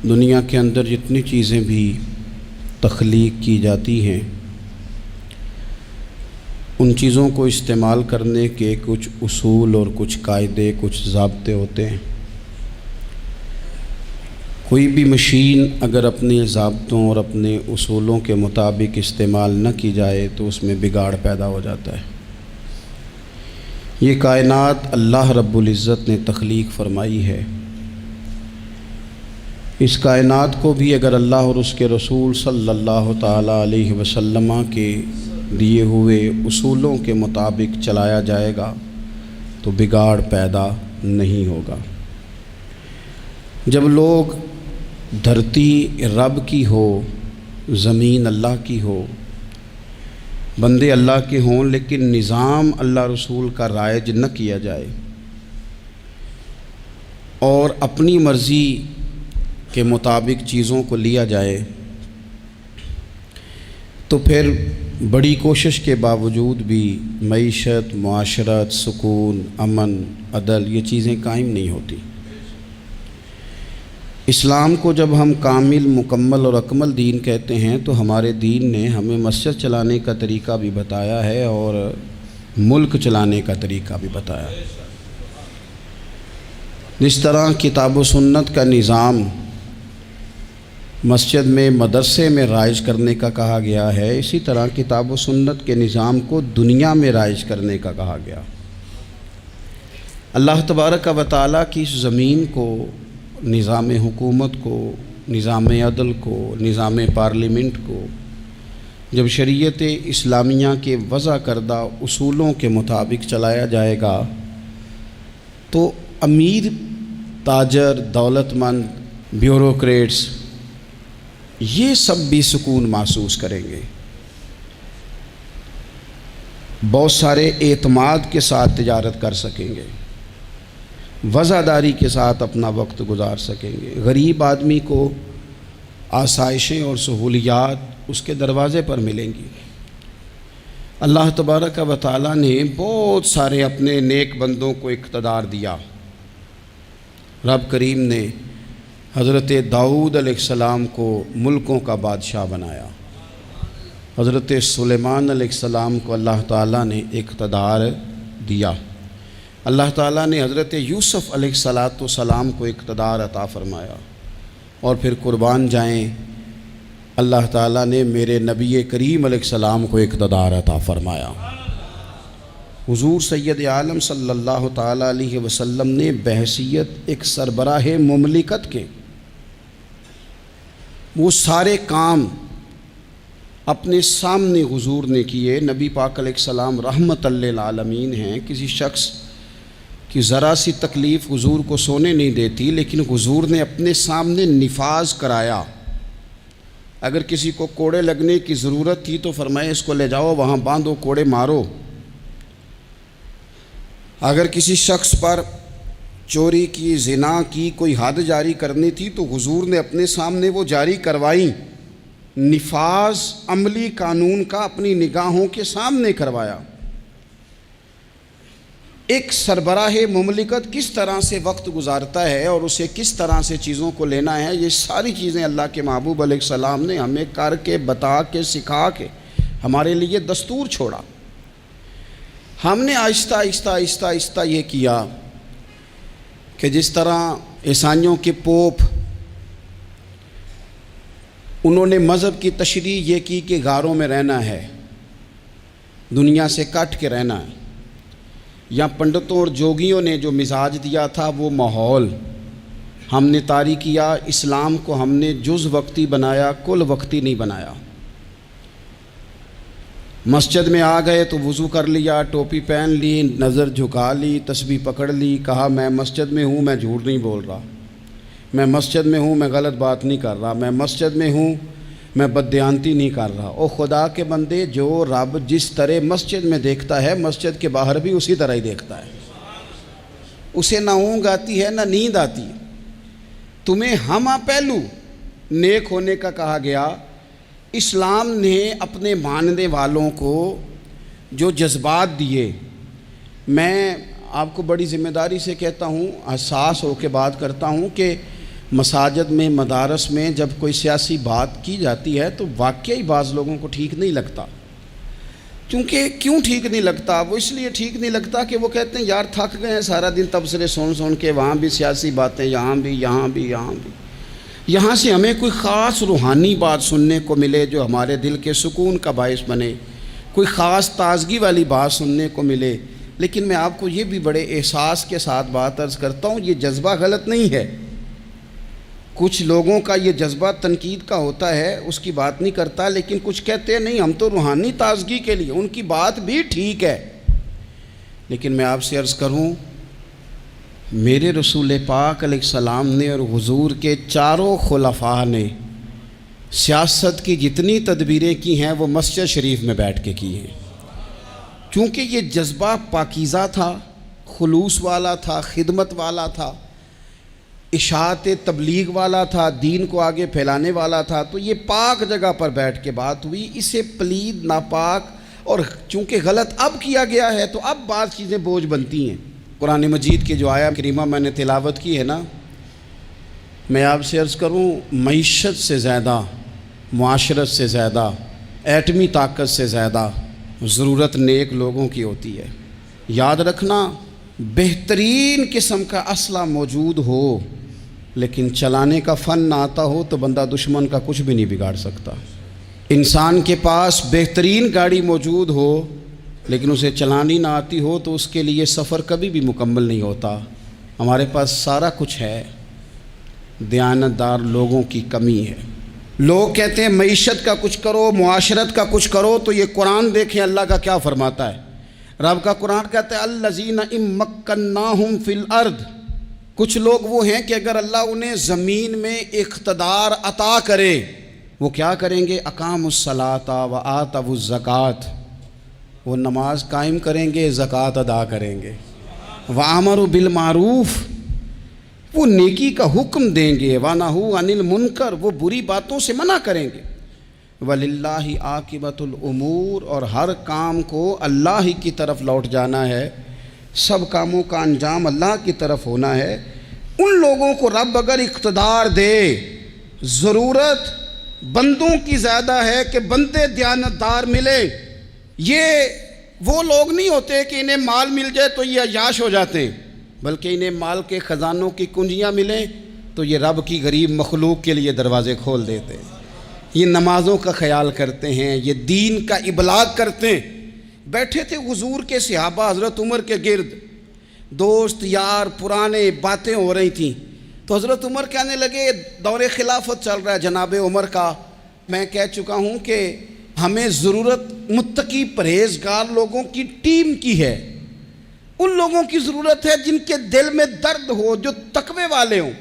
دنیا کے اندر جتنی چیزیں بھی تخلیق کی جاتی ہیں ان چیزوں کو استعمال کرنے کے کچھ اصول اور کچھ قاعدے، کچھ ضابطے ہوتے ہیں۔ کوئی بھی مشین اگر اپنے ضابطوں اور اپنے اصولوں کے مطابق استعمال نہ کی جائے تو اس میں بگاڑ پیدا ہو جاتا ہے۔ یہ کائنات اللہ رب العزت نے تخلیق فرمائی ہے۔ اس کائنات کو بھی اگر اللہ اور اس کے رسول صلی اللہ تعالیٰ علیہ وسلم کے دیے ہوئے اصولوں کے مطابق چلایا جائے گا تو بگاڑ پیدا نہیں ہوگا۔ جب لوگ دھرتی رب کی ہو، زمین اللہ کی ہو، بندے اللہ کے ہوں، لیکن نظام اللہ رسول کا رائج نہ کیا جائے اور اپنی مرضی کے مطابق چیزوں کو لیا جائے تو پھر بڑی کوشش کے باوجود بھی معیشت، معاشرت، سکون، امن، عدل یہ چیزیں قائم نہیں ہوتی۔ اسلام کو جب ہم کامل، مکمل اور اکمل دین کہتے ہیں تو ہمارے دین نے ہمیں مسجد چلانے کا طریقہ بھی بتایا ہے اور ملک چلانے کا طریقہ بھی بتایا ہے۔ جس طرح کتاب و سنت کا نظام مسجد میں، مدرسے میں رائج کرنے کا کہا گیا ہے، اسی طرح کتاب و سنت کے نظام کو دنیا میں رائج کرنے کا کہا گیا۔ اللہ تبارک و تعالیٰ کی اس زمین کو، نظام حکومت کو، نظام عدل کو، نظام پارلیمنٹ کو جب شریعت اسلامیہ کے وضع کردہ اصولوں کے مطابق چلایا جائے گا تو امیر، تاجر، دولت مند، بیوروکریٹس یہ سب بھی سکون محسوس کریں گے، بہت سارے اعتماد کے ساتھ تجارت کر سکیں گے، وفاداری کے ساتھ اپنا وقت گزار سکیں گے۔ غریب آدمی کو آسائشیں اور سہولیات اس کے دروازے پر ملیں گی۔ اللہ تبارک و تعالیٰ نے بہت سارے اپنے نیک بندوں کو اقتدار دیا۔ رب کریم نے حضرت داؤد علیہ السلام کو ملکوں کا بادشاہ بنایا، حضرت سلیمان علیہ السلام کو اللہ تعالیٰ نے اقتدار دیا، اللہ تعالیٰ نے حضرت یوسف علیہ السلام کو اقتدار عطا فرمایا، اور پھر قربان جائیں اللہ تعالیٰ نے میرے نبی کریم علیہ السلام کو اقتدار عطا فرمایا۔ حضور سید عالم صلی اللہ تعالیٰ علیہ وسلم نے بحیثیت ایک سربراہ مملکت کے وہ سارے کام اپنے سامنے حضور نے کیے۔ نبی پاک علیہ السلام رحمت للعالمین ہیں، کسی شخص کی ذرا سی تکلیف حضور کو سونے نہیں دیتی، لیکن حضور نے اپنے سامنے نفاذ کرایا۔ اگر کسی کو کوڑے لگنے کی ضرورت تھی تو فرمایا اس کو لے جاؤ، وہاں باندھو، کوڑے مارو۔ اگر کسی شخص پر چوری کی، زنا کی کوئی حد جاری کرنی تھی تو حضور نے اپنے سامنے وہ جاری کروائی، نفاذ عملی قانون کا اپنی نگاہوں کے سامنے کروایا۔ ایک سربراہ مملکت کس طرح سے وقت گزارتا ہے اور اسے کس طرح سے چیزوں کو لینا ہے، یہ ساری چیزیں اللہ کے محبوب علیہ السلام نے ہمیں کر کے، بتا کے، سکھا کے ہمارے لیے دستور چھوڑا۔ ہم نے آہستہ آہستہ آہستہ آہستہ یہ کیا کہ جس طرح عیسائیوں کے پوپ، انہوں نے مذہب کی تشریح یہ کی کہ غاروں میں رہنا ہے، دنیا سے کٹ کے رہنا ہے، یا پنڈتوں اور جوگیوں نے جو مزاج دیا تھا وہ ماحول ہم نے طاری کیا۔ اسلام کو ہم نے جز وقتی بنایا، کل وقتی نہیں بنایا۔ مسجد میں آ گئے تو وضو کر لیا، ٹوپی پہن لی، نظر جھکا لی، تسبیح پکڑ لی، کہا میں مسجد میں ہوں، میں جھوٹ نہیں بول رہا، میں مسجد میں ہوں، میں غلط بات نہیں کر رہا، میں مسجد میں ہوں، میں بددیانتی نہیں کر رہا۔ او خدا کے بندے، جو رب جس طرح مسجد میں دیکھتا ہے مسجد کے باہر بھی اسی طرح ہی دیکھتا ہے۔ اسے نہ اونگ آتی ہے نہ نیند آتی ہے۔ تمہیں ہمہ پہلو نیک ہونے کا کہا گیا۔ اسلام نے اپنے ماننے والوں کو جو جذبات دیے، میں آپ کو بڑی ذمہ داری سے کہتا ہوں، حساس ہو کے بات کرتا ہوں کہ مساجد میں، مدارس میں جب کوئی سیاسی بات کی جاتی ہے تو واقعی بعض لوگوں کو ٹھیک نہیں لگتا۔ کیوں ٹھیک نہیں لگتا؟ وہ اس لیے ٹھیک نہیں لگتا کہ وہ کہتے ہیں یار تھک گئے ہیں سارا دن تبصرے سن کے، وہاں بھی سیاسی باتیں، یہاں بھی۔ یہاں سے ہمیں کوئی خاص روحانی بات سننے کو ملے جو ہمارے دل کے سکون کا باعث بنے، کوئی خاص تازگی والی بات سننے کو ملے۔ لیکن میں آپ کو یہ بھی بڑے احساس کے ساتھ بات عرض کرتا ہوں، یہ جذبہ غلط نہیں ہے۔ کچھ لوگوں کا یہ جذبہ تنقید کا ہوتا ہے، اس کی بات نہیں کرتا، لیکن کچھ کہتے ہیں نہیں ہم تو روحانی تازگی کے لیے، ان کی بات بھی ٹھیک ہے۔ لیکن میں آپ سے عرض کروں، میرے رسول پاک علیہ السلام نے اور حضور کے چاروں خلفاء نے سیاست کی جتنی تدبیریں کی ہیں وہ مسجد شریف میں بیٹھ کے کی ہیں، کیونکہ یہ جذبہ پاکیزہ تھا، خلوص والا تھا، خدمت والا تھا، اشاعت تبلیغ والا تھا، دین کو آگے پھیلانے والا تھا۔ تو یہ پاک جگہ پر بیٹھ کے بات ہوئی، اسے پلید، ناپاک اور چونکہ غلط اب کیا گیا ہے تو اب بعض چیزیں بوجھ بنتی ہیں۔ قرآن مجید کی جو آیت کریمہ میں نے تلاوت کی ہے نا، میں آپ سے عرض کروں، معیشت سے زیادہ، معاشرت سے زیادہ، ایٹمی طاقت سے زیادہ ضرورت نیک لوگوں کی ہوتی ہے۔ یاد رکھنا، بہترین قسم کا اسلحہ موجود ہو لیکن چلانے کا فن نہ آتا ہو تو بندہ دشمن کا کچھ بھی نہیں بگاڑ سکتا۔ انسان کے پاس بہترین گاڑی موجود ہو لیکن اسے چلانی نہ آتی ہو تو اس کے لیے سفر کبھی بھی مکمل نہیں ہوتا۔ ہمارے پاس سارا کچھ ہے، دیانتدار لوگوں کی کمی ہے۔ لوگ کہتے ہیں معیشت کا کچھ کرو، معاشرت کا کچھ کرو، تو یہ قرآن دیکھیں اللہ کا کیا فرماتا ہے۔ رب کا قرآن کہتا ہے الذین ان مکناہم فی الارض، کچھ لوگ وہ ہیں کہ اگر اللہ انہیں زمین میں اقتدار عطا کرے وہ کیا کریں گے؟ اقاموا الصلاۃ وآتوا الزکوٰۃ، وہ نماز قائم کریں گے، زکوٰۃ ادا کریں گے، وامروا بالمعروف، وہ نیکی کا حکم دیں گے، ونہوا عن المنکر، وہ بری باتوں سے منع کریں گے، وللہ عاقبۃ الامور، اور ہر کام کو اللہ ہی کی طرف لوٹ جانا ہے، سب کاموں کا انجام اللہ کی طرف ہونا ہے۔ ان لوگوں کو رب اگر اقتدار دے، ضرورت بندوں کی زیادہ ہے کہ بندے دیانتدار ملے۔ یہ وہ لوگ نہیں ہوتے کہ انہیں مال مل جائے تو یہ عیاش ہو جاتے ہیں، بلکہ انہیں مال کے خزانوں کی کنجیاں ملیں تو یہ رب کی غریب مخلوق کے لیے دروازے کھول دیتے ہیں۔ یہ نمازوں کا خیال کرتے ہیں، یہ دین کا ابلاغ کرتے ہیں۔ بیٹھے تھے حضور کے صحابہ حضرت عمر کے گرد، دوست یار پرانے باتیں ہو رہی تھیں، تو حضرت عمر کہنے لگے دور خلافت چل رہا ہے جناب عمر کا، میں کہہ چکا ہوں کہ ہمیں ضرورت متقی پرہیزگار لوگوں کی ٹیم کی ہے، ان لوگوں کی ضرورت ہے جن کے دل میں درد ہو، جو تقوی والے ہوں،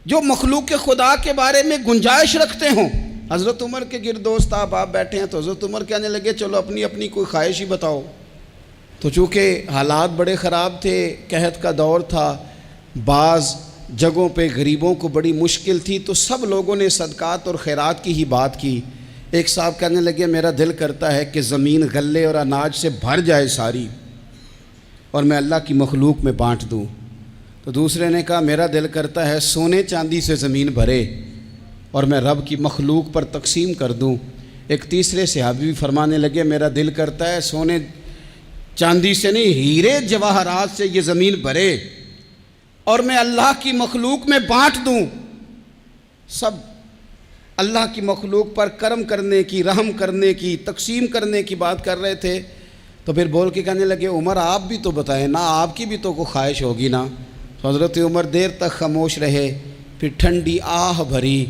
جو مخلوق خدا کے بارے میں گنجائش رکھتے ہوں۔ حضرت عمر کے گرد دوست آپ بیٹھے ہیں تو حضرت عمر کہنے لگے چلو اپنی اپنی کوئی خواہش ہی بتاؤ۔ تو چونکہ حالات بڑے خراب تھے، قحط کا دور تھا، بعض جگہوں پہ غریبوں کو بڑی مشکل تھی، تو سب لوگوں نے صدقات اور خیرات کی ہی بات کی۔ ایک صاحب کہنے لگے میرا دل کرتا ہے کہ زمین غلے اور اناج سے بھر جائے ساری اور میں اللہ کی مخلوق میں بانٹ دوں۔ تو دوسرے نے کہا میرا دل کرتا ہے سونے چاندی سے زمین بھرے اور میں رب کی مخلوق پر تقسیم کر دوں۔ ایک تیسرے صحابی بھی فرمانے لگے میرا دل کرتا ہے سونے چاندی سے نہیں، ہیرے جواہرات سے یہ زمین بھرے اور میں اللہ کی مخلوق میں بانٹ دوں۔ سب اللہ کی مخلوق پر کرم کرنے کی، رحم کرنے کی، تقسیم کرنے کی بات کر رہے تھے۔ تو پھر بول کے کہنے لگے عمر آپ بھی تو بتائیں نا، آپ کی بھی تو کوئی خواہش ہوگی نا۔ تو حضرت عمر دیر تک خاموش رہے، پھر ٹھنڈی آہ بھری،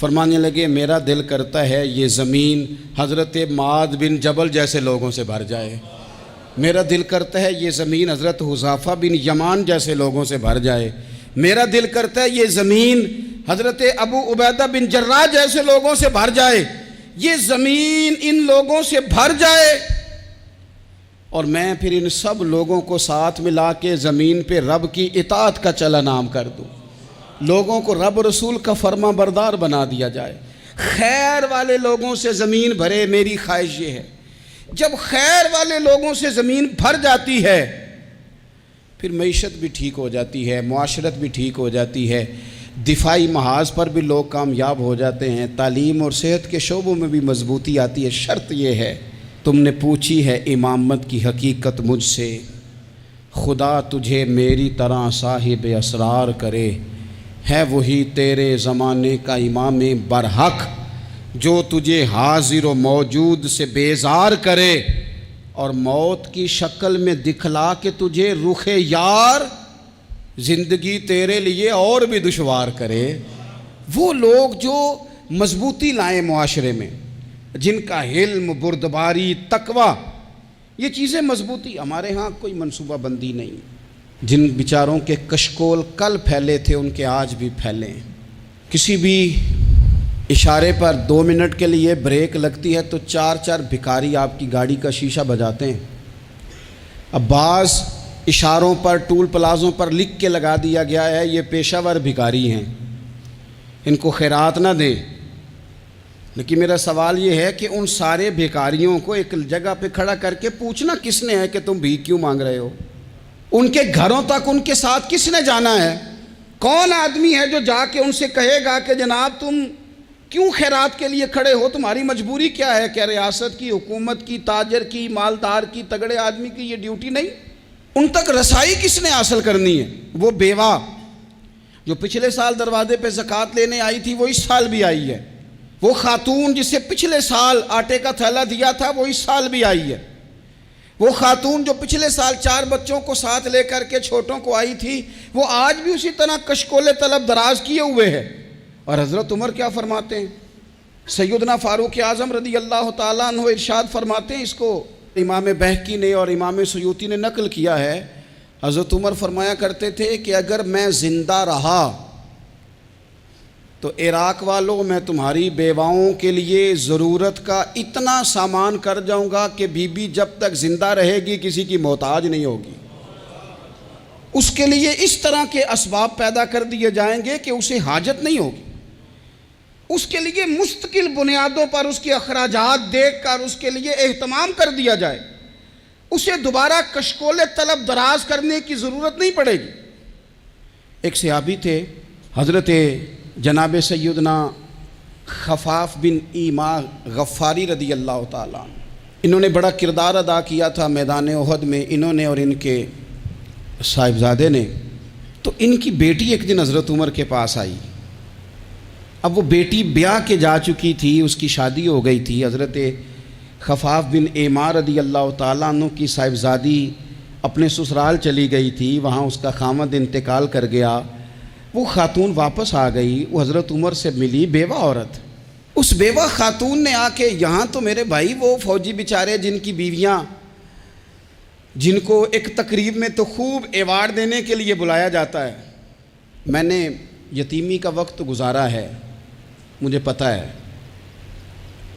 فرمانے لگے میرا دل کرتا ہے یہ زمین حضرت معاذ بن جبل جیسے لوگوں سے بھر جائے، میرا دل کرتا ہے یہ زمین حضرت حذیفہ بن یمان جیسے لوگوں سے بھر جائے، میرا دل کرتا ہے یہ زمین حضرت ابو عبیدہ بن جراح جیسے لوگوں سے بھر جائے، یہ زمین ان لوگوں سے بھر جائے اور میں پھر ان سب لوگوں کو ساتھ ملا کے زمین پہ رب کی اطاعت کا چلن عام کر دوں، لوگوں کو رب رسول کا فرما بردار بنا دیا جائے، خیر والے لوگوں سے زمین بھرے۔ میری خواہش یہ ہے جب خیر والے لوگوں سے زمین بھر جاتی ہے پھر معیشت بھی ٹھیک ہو جاتی ہے، معاشرت بھی ٹھیک ہو جاتی ہے۔ دفاعی محاذ پر بھی لوگ کامیاب ہو جاتے ہیں، تعلیم اور صحت کے شعبوں میں بھی مضبوطی آتی ہے۔ شرط یہ ہے، تم نے پوچھی ہے امامت کی حقیقت مجھ سے، خدا تجھے میری طرح صاحب اسرار کرے، ہے وہی تیرے زمانے کا امام برحق جو تجھے حاضر و موجود سے بیزار کرے اور موت کی شکل میں دکھلا کے تجھے رخ یار زندگی تیرے لیے اور بھی دشوار کرے۔ وہ لوگ جو مضبوطی لائیں معاشرے میں، جن کا علم، بردباری، تقوی، یہ چیزیں مضبوطی، ہمارے ہاں کوئی منصوبہ بندی نہیں۔ جن بیچاروں کے کشکول کل پھیلے تھے ان کے آج بھی پھیلے ہیں۔ کسی بھی اشارے پر 2 منٹ کے لیے بریک لگتی ہے تو 4 بھکاری آپ کی گاڑی کا شیشہ بجاتے ہیں۔ اب بعض اشاروں پر، ٹول پلازوں پر لکھ کے لگا دیا گیا ہے یہ پیشہ ور بھکاری ہیں، ان کو خیرات نہ دیں۔ لیکن میرا سوال یہ ہے کہ ان سارے بھکاریوں کو ایک جگہ پہ کھڑا کر کے پوچھنا کس نے ہے کہ تم بھیک کیوں مانگ رہے ہو؟ ان کے گھروں تک ان کے ساتھ کس نے جانا ہے؟ کون آدمی ہے جو جا کے ان سے کہے گا کہ جناب تم کیوں خیرات کے لیے کھڑے ہو، تمہاری مجبوری کیا ہے؟ کیا ریاست کی، حکومت کی، تاجر کی، مالدار کی، تگڑے آدمی کی یہ ڈیوٹی نہیں؟ ان تک رسائی کس نے حاصل کرنی ہے؟ وہ بیوہ جو پچھلے سال دروازے پہ زکوٰۃ لینے آئی تھی وہ اس سال بھی آئی ہے، وہ خاتون جسے پچھلے سال آٹے کا تھیلا دیا تھا وہ اس سال بھی آئی ہے، وہ خاتون جو پچھلے سال 4 بچوں کو ساتھ لے کر کے چھوٹوں کو آئی تھی وہ آج بھی اسی طرح کشکول طلب دراز کیے ہوئے ہے۔ اور حضرت عمر کیا فرماتے ہیں؟ سیدنا فاروق اعظم رضی اللہ تعالیٰ عنہ ارشاد فرماتے ہیں، اس کو امام بہقی نے اور امام سیوطی نے نقل کیا ہے، حضرت عمر فرمایا کرتے تھے کہ اگر میں زندہ رہا تو عراق والوں میں تمہاری بیواؤں کے لیے ضرورت کا اتنا سامان کر جاؤں گا کہ بی بی جب تک زندہ رہے گی کسی کی محتاج نہیں ہوگی۔ اس کے لیے اس طرح کے اسباب پیدا کر دیے جائیں گے کہ اسے حاجت نہیں ہوگی، اس کے لیے مستقل بنیادوں پر اس کے اخراجات دیکھ کر اس کے لیے اہتمام کر دیا جائے، اسے دوبارہ کشکول طلب دراز کرنے کی ضرورت نہیں پڑے گی۔ ایک صحابی تھے حضرت جناب سیدنا خفاف بن ایما غفاری رضی اللہ تعالیٰ عنہ، انہوں نے بڑا کردار ادا کیا تھا میدان احد میں، انہوں نے اور ان کے صاحبزادے نے۔ تو ان کی بیٹی ایک دن حضرت عمر کے پاس آئی، اب وہ بیٹی بیاہ کے جا چکی تھی، اس کی شادی ہو گئی تھی۔ حضرت خفاف بن ایما رضی اللہ تعالیٰ عنہ کی صاحبزادی اپنے سسرال چلی گئی تھی، وہاں اس کا خامد انتقال کر گیا، وہ خاتون واپس آ گئی، وہ حضرت عمر سے ملی، بیوہ عورت۔ اس بیوہ خاتون نے آ کے یہاں تو میرے بھائی وہ فوجی بیچارے جن کی بیویاں، جن کو ایک تقریب میں تو خوب ایوارڈ دینے کے لیے بلایا جاتا ہے، میں نے یتیمی کا وقت گزارا ہے، مجھے پتہ ہے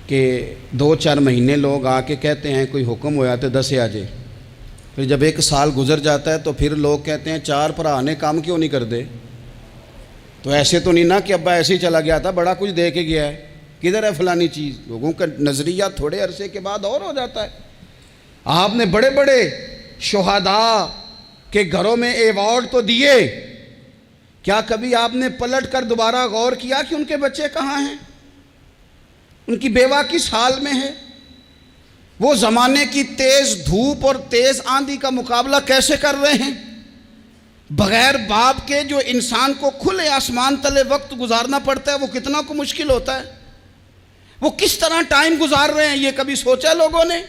کہ 2-4 مہینے لوگ آ کے کہتے ہیں کوئی حکم ہو جاتے 10 آجے، پھر جب 1 سال گزر جاتا ہے تو پھر لوگ کہتے ہیں 4 بھرا نے کام کیوں نہیں کر دے؟ تو ایسے تو نہیں نا کہ ابا ایسے ہی چلا گیا تھا، بڑا کچھ دے کے گیا ہے، کدھر ہے فلانی چیز؟ لوگوں کا نظریہ تھوڑے عرصے کے بعد اور ہو جاتا ہے۔ آپ نے بڑے بڑے شہداء کے گھروں میں ایوارڈ تو دیے، کیا کبھی آپ نے پلٹ کر دوبارہ غور کیا کہ ان کے بچے کہاں ہیں؟ ان کی بیوہ کس حال میں ہے؟ وہ زمانے کی تیز دھوپ اور تیز آندھی کا مقابلہ کیسے کر رہے ہیں؟ بغیر باپ کے جو انسان کو کھلے آسمان تلے وقت گزارنا پڑتا ہے وہ کتنا کو مشکل ہوتا ہے، وہ کس طرح ٹائم گزار رہے ہیں، یہ کبھی سوچا لوگوں نے؟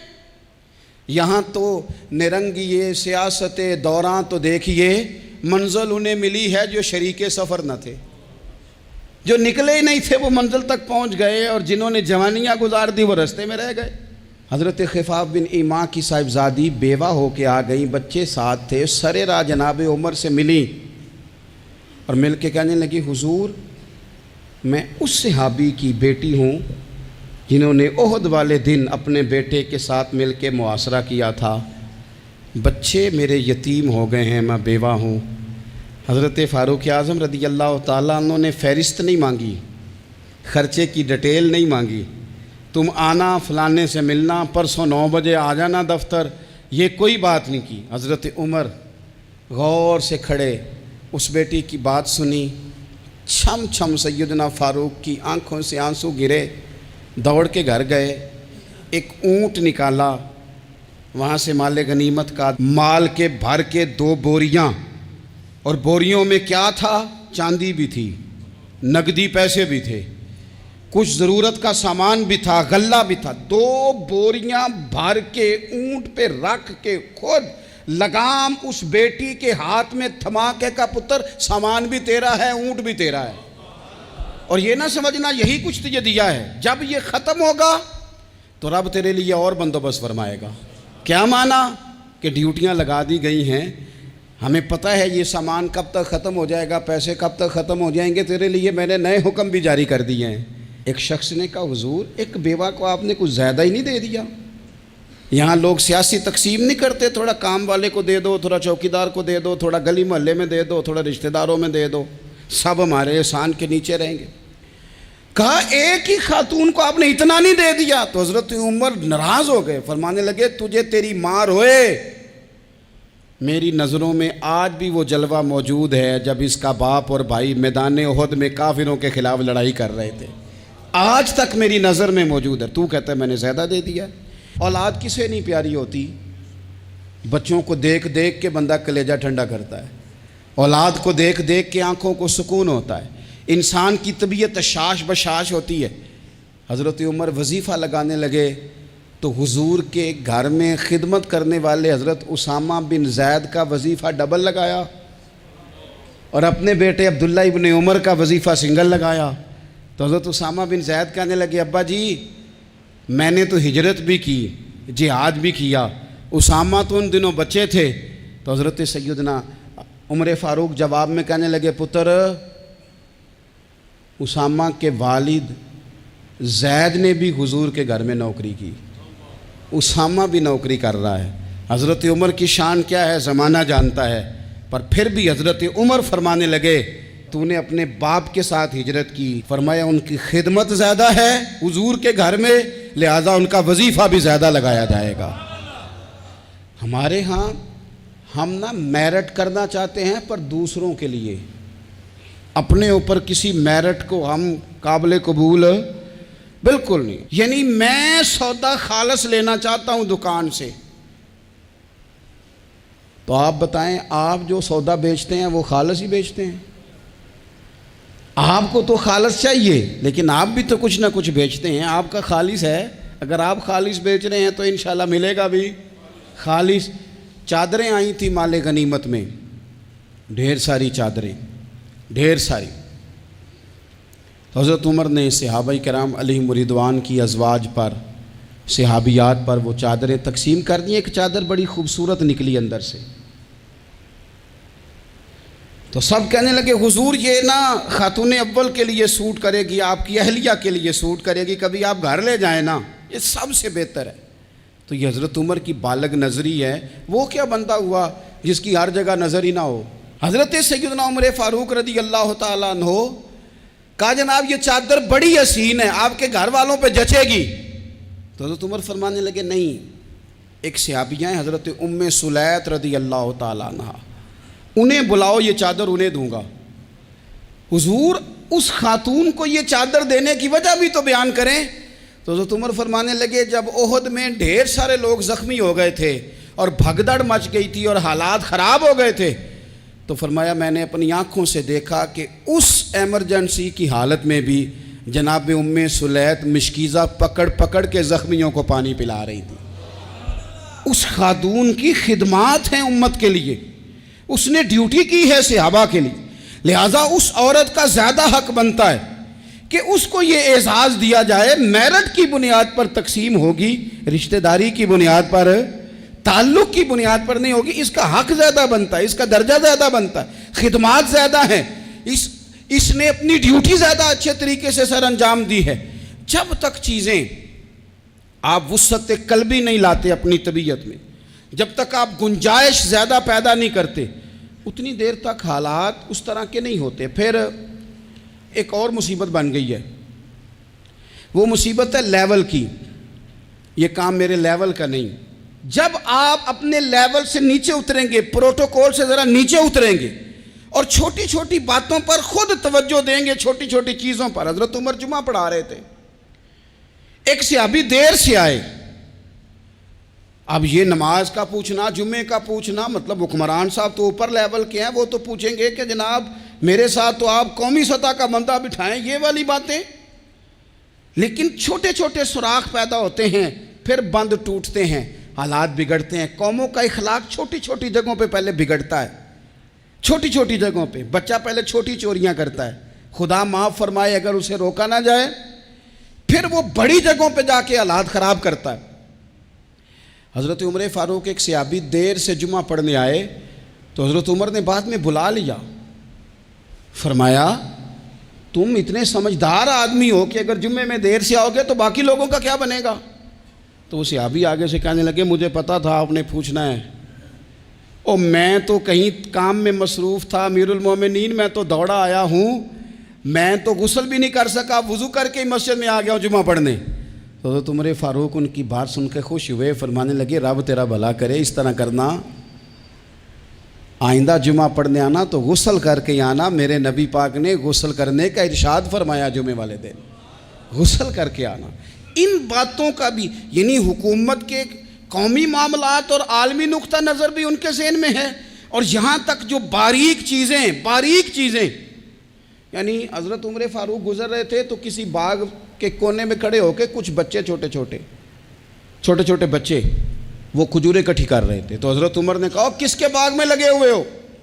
یہاں تو نرنگیے سیاست دوراں تو دیکھیے منزل انہیں ملی ہے جو شریک سفر نہ تھے، جو نکلے ہی نہیں تھے وہ منزل تک پہنچ گئے، اور جنہوں نے جوانیاں گزار دی وہ رستے میں رہ گئے۔ حضرت خفاف بن ایما کی صاحبزادی بیوہ ہو کے آ گئیں، بچے ساتھ تھے، سر راہ جناب عمر سے ملی اور مل کے کہنے لگی حضور میں اس صحابی کی بیٹی ہوں جنہوں نے احد والے دن اپنے بیٹے کے ساتھ مل کے محاصرہ کیا تھا، بچے میرے یتیم ہو گئے ہیں، میں بیوہ ہوں۔ حضرت فاروق اعظم رضی اللہ تعالیٰ عنہ نے فہرست نہیں مانگی، خرچے کی ڈیٹیل نہیں مانگی، تم آنا فلانے سے ملنا، پرسوں 9 بجے آ جانا دفتر، یہ کوئی بات نہیں کی۔ حضرت عمر غور سے کھڑے، اس بیٹی کی بات سنی، چھم چھم سیدنا فاروق کی آنکھوں سے آنسو گرے، دوڑ کے گھر گئے، ایک اونٹ نکالا، وہاں سے مال غنیمت کا مال کے بھر کے 2 بوریاں، اور بوریوں میں کیا تھا؟ چاندی بھی تھی، نقدی پیسے بھی تھے، کچھ ضرورت کا سامان بھی تھا، غلہ بھی تھا۔ 2 بوریاں بھر کے اونٹ پہ رکھ کے خود لگام اس بیٹی کے ہاتھ میں تھما کے کہا پتر سامان بھی تیرا ہے، اونٹ بھی تیرا ہے، اور یہ نہ سمجھنا یہی کچھ تجھے دیا ہے، جب یہ ختم ہوگا تو رب تیرے لیے اور بندوبست فرمائے گا۔ کیا معنی؟ کہ ڈیوٹیاں لگا دی گئی ہیں، ہمیں پتہ ہے یہ سامان کب تک ختم ہو جائے گا، پیسے کب تک ختم ہو جائیں گے، تیرے لیے میں نے نئے حکم بھی جاری کر دیے ہیں۔ ایک شخص نے کہا حضور ایک بیوہ کو آپ نے کچھ زیادہ ہی نہیں دے دیا؟ یہاں لوگ سیاسی تقسیم نہیں کرتے، تھوڑا کام والے کو دے دو، تھوڑا چوکیدار کو دے دو، تھوڑا گلی محلے میں دے دو، تھوڑا رشتہ داروں میں دے دو، سب ہمارے احسان کے نیچے رہیں گے۔ کہا ایک ہی خاتون کو آپ نے اتنا نہیں دے دیا؟ تو حضرت عمر ناراض ہو گئے، فرمانے لگے تجھے تیری مار ہوئے، میری نظروں میں آج بھی وہ جلوہ موجود ہے جب اس کا باپ اور بھائی میدان احد میں کافروں کے خلاف لڑائی کر رہے تھے، آج تک میری نظر میں موجود ہے۔ تو کہتا ہے میں نے زیادہ دے دیا؟ اولاد کسے نہیں پیاری ہوتی؟ بچوں کو دیکھ دیکھ کے بندہ کلیجہ ٹھنڈا کرتا ہے، اولاد کو دیکھ دیکھ کے آنکھوں کو سکون ہوتا ہے، انسان کی طبیعت شاش بشاش ہوتی ہے۔ حضرت عمر وظیفہ لگانے لگے تو حضور کے گھر میں خدمت کرنے والے حضرت اسامہ بن زید کا وظیفہ ڈبل لگایا، اور اپنے بیٹے عبداللہ ابن عمر کا وظیفہ سنگل لگایا۔ تو حضرت اسامہ بن زید کہنے لگے ابا جی میں نے تو ہجرت بھی کی، جہاد بھی کیا، اسامہ تو ان دنوں بچے تھے۔ تو حضرت سیدنا عمر فاروق جواب میں کہنے لگے پتر اسامہ کے والد زید نے بھی حضور کے گھر میں نوکری کی، اسامہ بھی نوکری کر رہا ہے۔ حضرت عمر کی شان کیا ہے زمانہ جانتا ہے، پر پھر بھی حضرت عمر فرمانے لگے تو نے اپنے باپ کے ساتھ ہجرت کی، فرمایا ان کی خدمت زیادہ ہے حضور کے گھر میں، لہذا ان کا وظیفہ بھی زیادہ لگایا جائے گا۔ ہمارے ہاں ہم نہ میرٹ کرنا چاہتے ہیں پر دوسروں کے لیے، اپنے اوپر کسی میرٹ کو ہم قابل قبول بالکل نہیں۔ یعنی میں سودا خالص لینا چاہتا ہوں دکان سے، تو آپ بتائیں آپ جو سودا بیچتے ہیں وہ خالص ہی بیچتے ہیں؟ آپ کو تو خالص چاہیے لیکن آپ بھی تو کچھ نہ کچھ بیچتے ہیں، آپ کا خالص ہے، اگر آپ خالص بیچ رہے ہیں تو انشاءاللہ ملے گا بھی خالص۔ چادریں آئی تھیں مال غنیمت میں، ڈھیر ساری چادریں، ڈھیر ساری۔ حضرت عمر نے صحابہ کرام علیہم رضوان کی ازواج پر، صحابیات پر وہ چادریں تقسیم کر دیں۔ ایک چادر بڑی خوبصورت نکلی اندر سے، تو سب کہنے لگے حضور یہ نا خاتون اول کے لیے سوٹ کرے گی، آپ کی اہلیہ کے لیے سوٹ کرے گی، کبھی آپ گھر لے جائیں نا، یہ سب سے بہتر ہے۔ تو یہ حضرت عمر کی بالغ نظری ہے، وہ کیا بندہ ہوا جس کی ہر جگہ نظر ہی نہ ہو۔ حضرت سیدنا عمر فاروق رضی اللہ تعالیٰ عنہ کہا جناب یہ چادر بڑی حسین ہے، آپ کے گھر والوں پہ جچے گی۔ تو حضرت عمر فرمانے لگے نہیں، ایک صحابیہ ہیں حضرت ام سلیت رضی اللہ تعالیٰ عنہ، انہیں بلاؤ، یہ چادر انہیں دوں گا۔ حضور اس خاتون کو یہ چادر دینے کی وجہ بھی تو بیان کریں۔ تو حضرت عمر فرمانے لگے جب احد میں ڈھیر سارے لوگ زخمی ہو گئے تھے اور بھگدڑ مچ گئی تھی اور حالات خراب ہو گئے تھے، تو فرمایا میں نے اپنی آنکھوں سے دیکھا کہ اس ایمرجنسی کی حالت میں بھی جناب ام سلیت مشکیزہ پکڑ پکڑ کے زخمیوں کو پانی پلا رہی تھی۔ اس خاتون کی خدمات ہیں امت کے لیے، اس نے ڈیوٹی کی ہے صحابہ کے لیے، لہٰذا اس عورت کا زیادہ حق بنتا ہے کہ اس کو یہ اعزاز دیا جائے۔ میرٹ کی بنیاد پر تقسیم ہوگی، رشتہ داری کی بنیاد پر، تعلق کی بنیاد پر نہیں ہوگی، اس کا حق زیادہ بنتا ہے، اس کا درجہ زیادہ بنتا ہے، خدمات زیادہ ہیں، اس نے اپنی ڈیوٹی زیادہ اچھے طریقے سے سر انجام دی ہے۔ جب تک چیزیں آپ وسعت قلبی نہیں لاتے اپنی طبیعت میں، جب تک آپ گنجائش زیادہ پیدا نہیں کرتے، اتنی دیر تک حالات اس طرح کے نہیں ہوتے۔ پھر ایک اور مصیبت بن گئی ہے، وہ مصیبت ہے لیول کی۔ یہ کام میرے لیول کا نہیں، جب آپ اپنے لیول سے نیچے اتریں گے، پروٹوکول سے ذرا نیچے اتریں گے اور چھوٹی چھوٹی باتوں پر خود توجہ دیں گے، چھوٹی چھوٹی چیزوں پر۔ حضرت عمر جمعہ پڑھا رہے تھے، ایک صحابی دیر سے آئے۔ اب یہ نماز کا پوچھنا، جمعے کا پوچھنا، مطلب حکمران صاحب تو اوپر لیول کے ہیں، وہ تو پوچھیں گے کہ جناب میرے ساتھ تو آپ قومی سطح کا بندہ بٹھائیں، یہ والی باتیں۔ لیکن چھوٹے چھوٹے سوراخ پیدا ہوتے ہیں، پھر بند ٹوٹتے ہیں، حالات بگڑتے ہیں۔ قوموں کا اخلاق چھوٹی چھوٹی جگہوں پہ پہلے بگڑتا ہے، چھوٹی چھوٹی جگہوں پہ۔ بچہ پہلے چھوٹی چوریاں کرتا ہے، خدا معاف فرمائے اگر اسے روکا نہ جائے، پھر وہ بڑی جگہوں پہ جا کے حالات خراب کرتا ہے۔ حضرت عمر فاروق ایک صحابی دیر سے جمعہ پڑھنے آئے تو حضرت عمر نے بعد میں بلا لیا، فرمایا تم اتنے سمجھدار آدمی ہو کہ اگر جمعے میں دیر سے آؤ گے تو باقی لوگوں کا کیا بنے گا؟ تو وہ صحابی آگے سے کہنے لگے مجھے پتا تھا آپ نے پوچھنا ہے، اور میں تو کہیں کام میں مصروف تھا امیر المومنین، میں تو دوڑا آیا ہوں، میں تو غسل بھی نہیں کر سکا، وضو کر کے مسجد میں آ گیا ہوں جمعہ پڑھنے۔ تو حضرت عمر فاروق ان کی بات سن کے خوش ہوئے، فرمانے لگے رب تیرا بھلا کرے، اس طرح کرنا، آئندہ جمعہ پڑھنے آنا تو غسل کر کے آنا، میرے نبی پاک نے غسل کرنے کا ارشاد فرمایا جمعے والے دن، غسل کر کے آنا۔ ان باتوں کا بھی، یعنی حکومت کے قومی معاملات اور عالمی نقطہ نظر بھی ان کے ذہن میں ہے، اور یہاں تک جو باریک چیزیں، یعنی حضرت عمر فاروق گزر رہے تھے تو کسی باغ کے کونے میں کھڑے ہو کے کچھ بچے چھوٹے چھوٹے بچے وہ کھجوریں اکٹھی کر رہے تھے، تو حضرت عمر نے کہا کس کے باغ میں لگے ہوئے ہو؟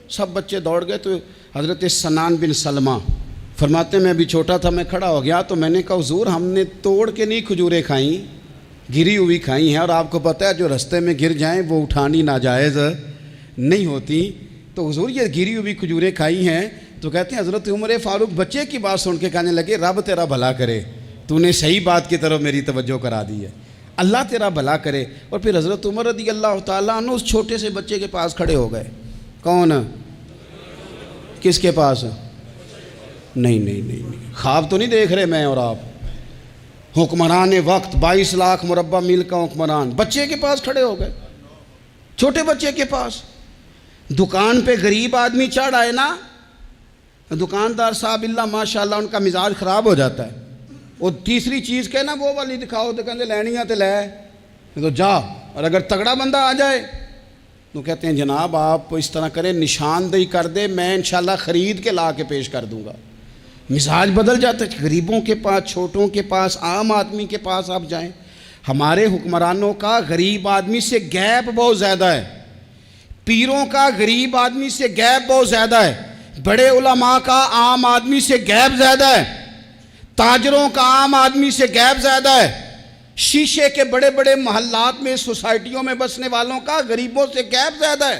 سب بچے دوڑ گئے، تو حضرت سنان بن سلمہ فرماتے ہیں میں بھی چھوٹا تھا، میں کھڑا ہو گیا تو میں نے کہا حضور ہم نے توڑ کے نہیں کھجوریں کھائیں، گری ہوئی کھائی ہیں، اور آپ کو پتہ ہے جو رستے میں گر جائیں وہ اٹھانی ناجائز نہیں ہوتی، تو حضور یہ گری ہوئی کھجوریں کھائی ہیں۔ تو کہتے ہیں حضرت عمر فاروق بچے کی بات سن کے کہنے لگے رب تیرا بھلا کرے، تو نے صحیح بات کی طرف میری توجہ کرا دی ہے، اللہ تیرا بھلا کرے۔ اور پھر حضرت عمر رضی اللہ تعالیٰ عنہ اس چھوٹے سے بچے کے پاس کھڑے ہو گئے۔ کون؟ کس کے پاس؟ نہیں، خواب تو نہیں دیکھ رہے میں اور آپ، حکمران وقت 22 لاکھ مربع میل کا حکمران بچے کے پاس کھڑے ہو گئے، چھوٹے بچے کے پاس۔ دکان پہ غریب آدمی چڑھ آئے نا، دکاندار صاحب اللہ ماشاءاللہ ان کا مزاج خراب ہو جاتا ہے، اور تیسری چیز کہ نا وہ والی دکھاؤ تو کہتے لینیاں تے لے تو جا، اور اگر تگڑا بندہ آ جائے تو کہتے ہیں جناب آپ اس طرح کریں نشاندہی کر دے، میں انشاءاللہ خرید کے لا کے پیش کر دوں گا۔ مزاج بدل جاتا ہے، غریبوں کے پاس، چھوٹوں کے پاس، عام آدمی کے پاس آپ جائیں۔ ہمارے حکمرانوں کا غریب آدمی سے گیپ بہت زیادہ ہے، پیروں کا غریب آدمی سے گیپ بہت زیادہ ہے، بڑے علماء کا عام آدمی سے گیپ زیادہ ہے، تاجروں کا عام آدمی سے گیپ زیادہ ہے، شیشے کے بڑے بڑے محلات میں سوسائٹیوں میں بسنے والوں کا غریبوں سے گیپ زیادہ ہے۔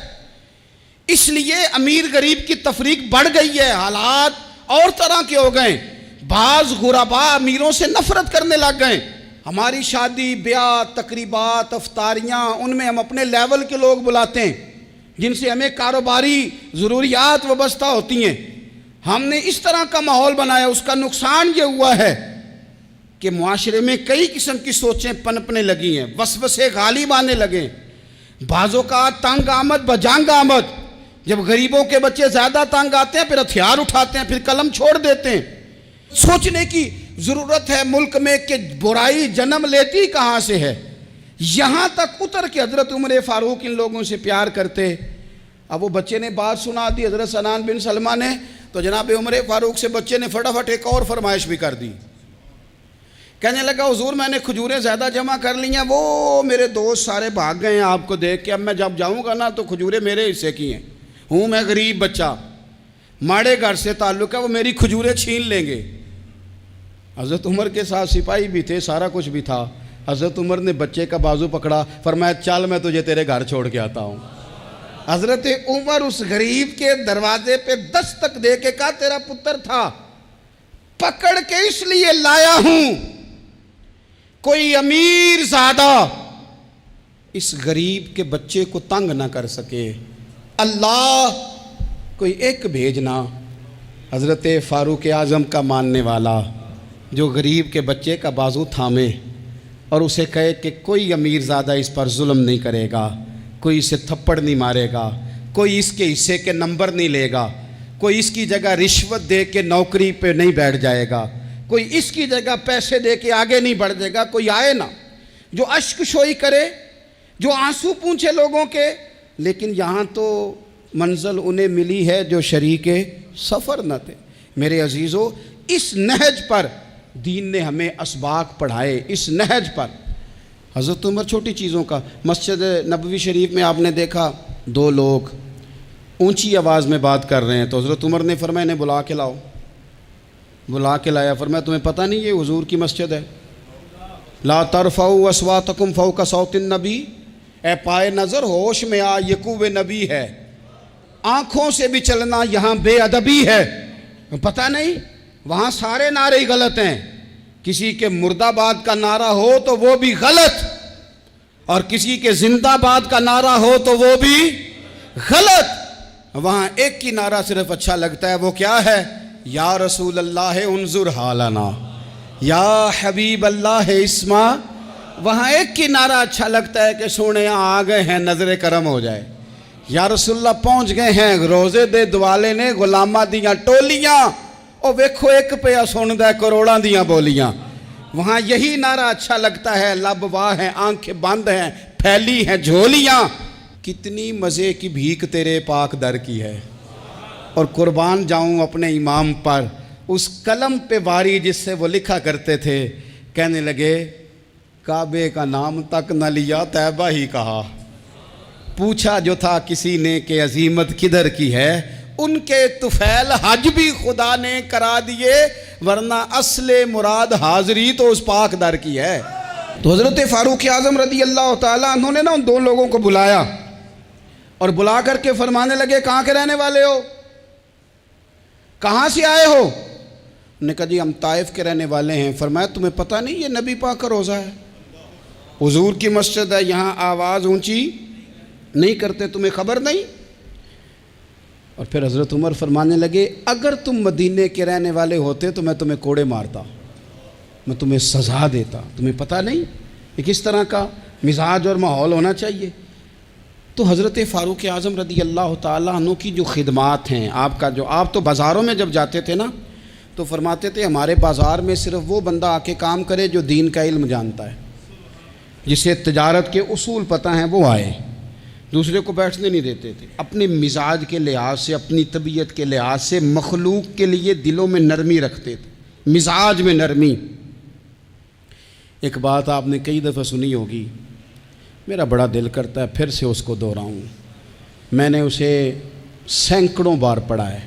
اس لیے امیر غریب کی تفریق بڑھ گئی ہے، حالات اور طرح کے ہو گئے، بعض غربا امیروں سے نفرت کرنے لگ گئے۔ ہماری شادی بیاہ تقریبات افطاریاں ان میں ہم اپنے لیول کے لوگ بلاتے ہیں جن سے ہمیں کاروباری ضروریات وابستہ ہوتی ہیں، ہم نے اس طرح کا ماحول بنایا، اس کا نقصان یہ ہوا ہے کہ معاشرے میں کئی قسم کی سوچیں پنپنے لگی ہیں، وسوسے غالب آنے لگے، بعضوں کا تنگ آمد بجنگ آمد، جب غریبوں کے بچے زیادہ تنگ آتے ہیں پھر ہتھیار اٹھاتے ہیں، پھر قلم چھوڑ دیتے ہیں۔ سوچنے کی ضرورت ہے ملک میں کہ برائی جنم لیتی کہاں سے ہے، یہاں تک اتر کے حضرت عمر فاروق ان لوگوں سے پیار کرتے۔ اب وہ بچے نے بات سنا دی حضرت سنان بن سلمہ نے، تو جناب عمر فاروق سے بچے نے فٹافٹ ایک اور فرمائش بھی کر دی، کہنے لگا حضور میں نے کھجوریں زیادہ جمع کر لی ہیں، وہ میرے دوست سارے بھاگ گئے ہیں آپ کو دیکھ کے، اب میں جب جاؤں گا نا تو کھجوریں میرے حصے کی ہیں، ہوں میں غریب بچہ، ماڑے گھر سے تعلق ہے، وہ میری کھجوریں چھین لیں گے۔ حضرت عمر کے ساتھ سپاہی بھی تھے، سارا کچھ بھی تھا، حضرت عمر نے بچے کا بازو پکڑا، فرمایا چل میں تجھے تیرے گھر چھوڑ کے آتا ہوں۔ حضرت عمر اس غریب کے دروازے پہ دستک دے کے کہا تیرا پتر تھا، پکڑ کے اس لیے لایا ہوں کوئی امیر زادہ اس غریب کے بچے کو تنگ نہ کر سکے، اللہ کوئی ایک بھیجنا حضرت فاروق اعظم کا ماننے والا جو غریب کے بچے کا بازو تھامے اور اسے کہے کہ کوئی امیر زادہ اس پر ظلم نہیں کرے گا، کوئی اسے تھپڑ نہیں مارے گا، کوئی اس کے حصے کے نمبر نہیں لے گا، کوئی اس کی جگہ رشوت دے کے نوکری پہ نہیں بیٹھ جائے گا، کوئی اس کی جگہ پیسے دے کے آگے نہیں بڑھ جائے گا، کوئی آئے نا جو اشک شوئی کرے، جو آنسو پونچھے لوگوں کے، لیکن یہاں تو منزل انہیں ملی ہے جو شریک سفر نہ تھے۔ میرے عزیزو، اس نہج پر دین نے ہمیں اسباق پڑھائے، اس نہج پر۔ حضرت عمر چھوٹی چیزوں کا، مسجد نبوی شریف میں آپ نے دیکھا دو لوگ اونچی آواز میں بات کر رہے ہیں، تو حضرت عمر نے فرمایا انہیں بلا کے لاؤ، بلا کے لایا، فرمایا تمہیں پتہ نہیں یہ حضور کی مسجد ہے؟ لا ترفعوا اصواتکم فوق صوت النبی، اے پائے نظر ہوش میں آ، یہ کوہ نبی ہے، آنکھوں سے بھی چلنا یہاں بے ادبی ہے۔ پتہ نہیں وہاں سارے نعرے ہی غلط ہیں، کسی کے مرد آباد کا نعرہ ہو تو وہ بھی غلط، اور کسی کے زندہ آباد کا نعرہ ہو تو وہ بھی غلط۔ وہاں ایک ہی نعرہ صرف اچھا لگتا ہے، وہ کیا ہے؟ یا رسول اللہ انظر حالنا، یا حبیب اللہ اسما۔ وہاں ایک ہی نعرہ اچھا لگتا ہے کہ سونے آ گئے ہیں، نظر کرم ہو جائے، یا رسول اللہ پہنچ گئے ہیں، روزے دے دوالے نے غلامہ دیاں ٹولیاں، او ویکھو ایک پہ سن دے کروڑاں دیاں بولیاں۔ وہاں یہی نعرہ اچھا لگتا ہے، لب واہ ہیں، آنکھیں بند ہیں، پھیلی ہیں جھولیاں۔ کتنی مزے کی بھیک تیرے پاک در کی ہے، اور قربان جاؤں اپنے امام پر، اس قلم پہ واری جس سے وہ لکھا کرتے تھے، کہنے لگے کعبے کا نام تک نہ لیا، طیبہ ہی کہا، پوچھا جو تھا کسی نے کہ عظیمت کدھر کی ہے، ان کے طفیل حج بھی خدا نے کرا دیے، ورنہ اصل مراد حاضری تو اس پاک در کی ہے۔ تو حضرت فاروق اعظم رضی اللہ تعالیٰ عنہ نے نا ان دو لوگوں کو بلایا، اور بلا کر کے فرمانے لگے کہاں کے رہنے والے ہو، کہاں سے آئے ہو؟ انہوں نے کہا جی ہم طائف کے رہنے والے ہیں۔ فرمایا تمہیں پتہ نہیں یہ نبی پاک کا روزہ ہے، حضور کی مسجد ہے، یہاں آواز اونچی نہیں کرتے، تمہیں خبر نہیں؟ اور پھر حضرت عمر فرمانے لگے اگر تم مدینے کے رہنے والے ہوتے تو میں تمہیں کوڑے مارتا، میں تمہیں سزا دیتا، تمہیں پتہ نہیں کہ کس طرح کا مزاج اور ماحول ہونا چاہیے۔ تو حضرت فاروق اعظم رضی اللہ تعالیٰ عنہ کی جو خدمات ہیں، آپ تو بازاروں میں جب جاتے تھے نا تو فرماتے تھے ہمارے بازار میں صرف وہ بندہ آ کے کام کرے جو دین کا علم جانتا ہے، جسے تجارت کے اصول پتہ ہیں وہ آئے، دوسرے کو بیٹھنے نہیں دیتے تھے۔ اپنے مزاج کے لحاظ سے، اپنی طبیعت کے لحاظ سے مخلوق کے لیے دلوں میں نرمی رکھتے تھے، مزاج میں نرمی۔ ایک بات آپ نے کئی دفعہ سنی ہوگی، میرا بڑا دل کرتا ہے پھر سے اس کو دہراؤں، میں نے اسے سینکڑوں بار پڑھا ہے۔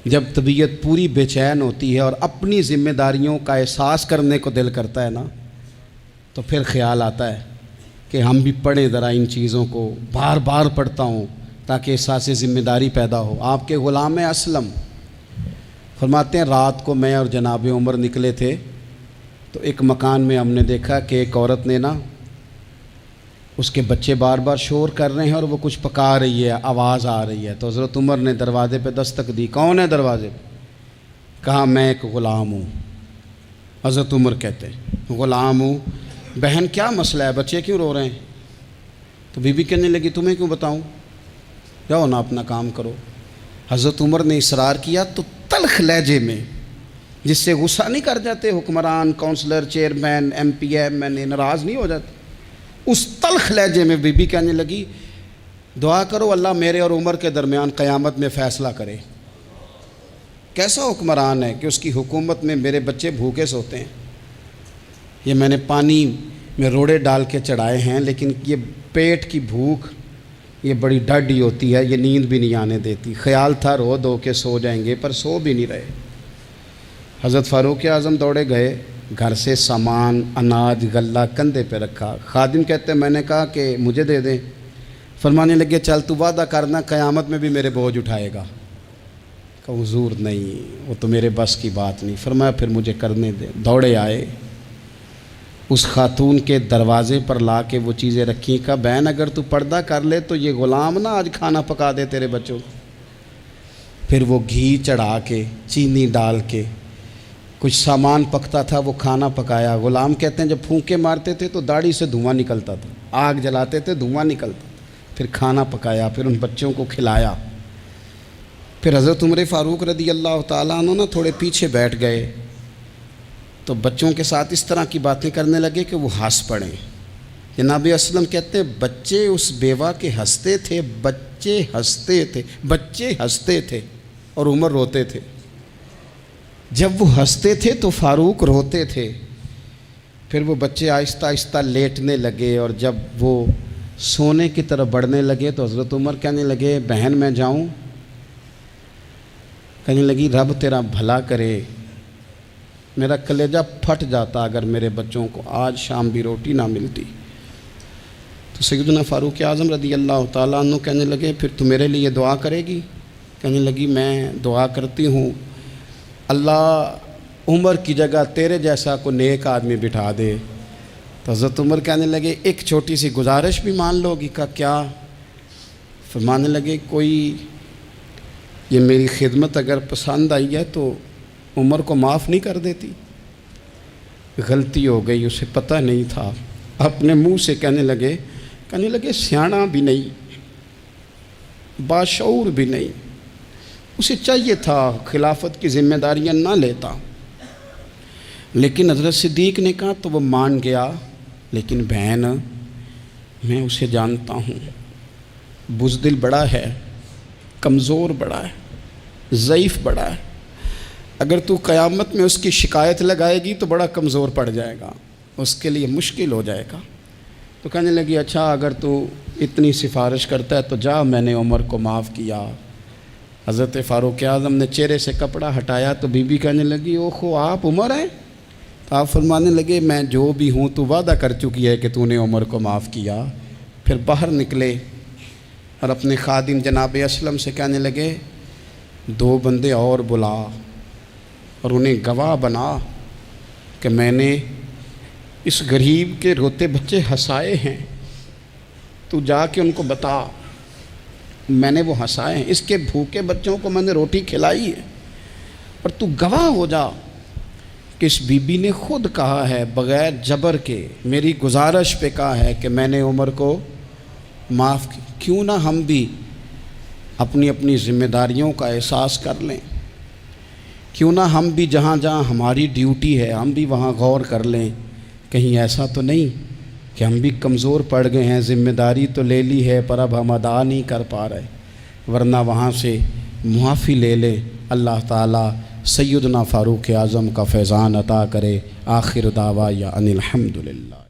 جب طبیعت پوری بے چین ہوتی ہے اور اپنی ذمہ داریوں کا احساس کرنے کو دل کرتا ہے نا، تو پھر خیال آتا ہے کہ ہم بھی پڑھیں ذرا ان چیزوں کو، بار بار پڑھتا ہوں تاکہ احساس ذمہ داری پیدا ہو۔ آپ کے غلام اسلم فرماتے ہیں رات کو میں اور جناب عمر نکلے تھے، تو ایک مکان میں ہم نے دیکھا کہ ایک عورت نے نا، اس کے بچے بار بار شور کر رہے ہیں اور وہ کچھ پکا رہی ہے، آواز آ رہی ہے۔ تو حضرت عمر نے دروازے پہ دستک دی، کون ہے دروازے پہ؟ کہا میں ایک غلام ہوں۔ حضرت عمر کہتے ہیں غلام ہوں، بہن کیا مسئلہ ہے، بچے کیوں رو رہے ہیں؟ تو بی بی کہنے لگی تمہیں کیوں بتاؤں، جاؤ نا اپنا کام کرو۔ حضرت عمر نے اصرار کیا تو تلخ لہجے میں، جس سے غصہ نہیں کر جاتے حکمران، councillor, chairman, M P M N A ناراض نہیں ہو جاتے، اس تلخ لہجے میں بی بی کہنے لگی دعا کرو اللہ میرے اور عمر کے درمیان قیامت میں فیصلہ کرے۔ کیسا حکمران ہے کہ اس کی حکومت میں میرے بچے بھوکے سوتے ہیں، یہ میں نے پانی میں روڑے ڈال کے چڑھائے ہیں، لیکن یہ پیٹ کی بھوک یہ بڑی ڈاڈی ہوتی ہے، یہ نیند بھی نہیں آنے دیتی۔ خیال تھا رو دو کے سو جائیں گے، پر سو بھی نہیں رہے۔ حضرت فاروق اعظم دوڑے گئے، گھر سے سامان، اناج، غلہ کندھے پہ رکھا۔ خادم کہتے ہیں میں نے کہا کہ مجھے دے دیں، فرمانے لگے چل تو وعدہ کرنا قیامت میں بھی میرے بوجھ اٹھائے گا۔ کہا حضور نہیں، وہ تو میرے بس کی بات نہیں۔ فرمایا پھر مجھے کرنے دے۔ دوڑے آئے، اس خاتون کے دروازے پر لا کے وہ چیزیں رکھیں، کہا بہن اگر تو پردہ کر لے تو یہ غلام نا آج کھانا پکا دے تیرے بچوں کو۔ پھر وہ گھی چڑھا کے، چینی ڈال کے، کچھ سامان پکتا تھا وہ کھانا پکایا۔ غلام کہتے ہیں جب پھونکے مارتے تھے تو داڑھی سے دھواں نکلتا تھا، آگ جلاتے تھے دھواں نکلتا، پھر کھانا پکایا، پھر ان بچوں کو کھلایا۔ پھر حضرت عمر فاروق رضی اللہ تعالیٰ عنہ نا تھوڑے پیچھے بیٹھ گئے تو بچوں کے ساتھ اس طرح کی باتیں کرنے لگے کہ وہ ہنس پڑیں۔ جناب اسلم کہتے ہیں بچے اس بیوہ کے ہنستے تھے، بچے ہنستے تھے اور عمر روتے تھے۔ جب وہ ہنستے تھے تو فاروق روتے تھے۔ پھر وہ بچے آہستہ آہستہ لیٹنے لگے، اور جب وہ سونے کی طرف بڑھنے لگے تو حضرت عمر کہنے لگے بہن میں جاؤں؟ کہنے لگی رب تیرا بھلا کرے، میرا کلیجہ پھٹ جاتا اگر میرے بچوں کو آج شام بھی روٹی نہ ملتی۔ تو سیدنا فاروق اعظم رضی اللہ تعالیٰ عنہ کہنے لگے پھر تو میرے لیے دعا کرے گی؟ کہنے لگی میں دعا کرتی ہوں اللہ عمر کی جگہ تیرے جیسا کو نیک آدمی بٹھا دے۔ تو حضرت عمر کہنے لگے ایک چھوٹی سی گزارش بھی مان لو گی؟ کا کیا؟ فرمانے لگے کوئی یہ میری خدمت اگر پسند آئی ہے تو عمر کو معاف نہیں کر دیتی؟ غلطی ہو گئی، اسے پتہ نہیں تھا۔ اپنے منہ سے کہنے لگے سیاںا بھی نہیں، باشعور بھی نہیں، اسے چاہیے تھا خلافت کی ذمہ داریاں نہ لیتا۔ لیکن حضرت صدیق نے کہا تو وہ مان گیا، لیکن بہن میں اسے جانتا ہوں، بزدل بڑا ہے، کمزور بڑا ہے، ضعیف بڑا ہے، اگر تو قیامت میں اس کی شکایت لگائے گی تو بڑا کمزور پڑ جائے گا، اس کے لیے مشکل ہو جائے گا۔ تو کہنے لگی اچھا اگر تو اتنی سفارش کرتا ہے تو جا، میں نے عمر کو معاف کیا۔ حضرت فاروق اعظم نے چہرے سے کپڑا ہٹایا تو بی بی کہنے لگی اوہو آپ عمر ہیں؟ تو آپ فرمانے لگے میں جو بھی ہوں تو وعدہ کر چکی ہے کہ تو نے عمر کو معاف کیا۔ پھر باہر نکلے اور اپنے خادم جناب اسلم سے کہنے لگے 2 بندے اور بلا اور انہیں گواہ بنا کہ میں نے اس غریب کے روتے بچے ہنسائے ہیں، تو جا کے ان کو بتا میں نے وہ ہنسائے ہیں، اس کے بھوکے بچوں کو میں نے روٹی کھلائی ہے، اور تو گواہ ہو جا کہ اس بی بی نے خود کہا ہے بغیر جبر کے، میری گزارش پہ کہا ہے کہ میں نے عمر کو معاف کی۔ کیوں نہ ہم بھی اپنی اپنی ذمہ داریوں کا احساس کر لیں، کیوں نہ ہم بھی جہاں جہاں ہماری ڈیوٹی ہے ہم بھی وہاں غور کر لیں، کہیں ایسا تو نہیں کہ ہم بھی کمزور پڑ گئے ہیں، ذمہ داری تو لے لی ہے پر اب ہم ادا نہیں کر پا رہے، ورنہ وہاں سے معافی لے لیں۔ اللہ تعالیٰ سیدنا فاروق اعظم کا فیضان عطا کرے۔ آخر دعوایا ان الحمدللہ۔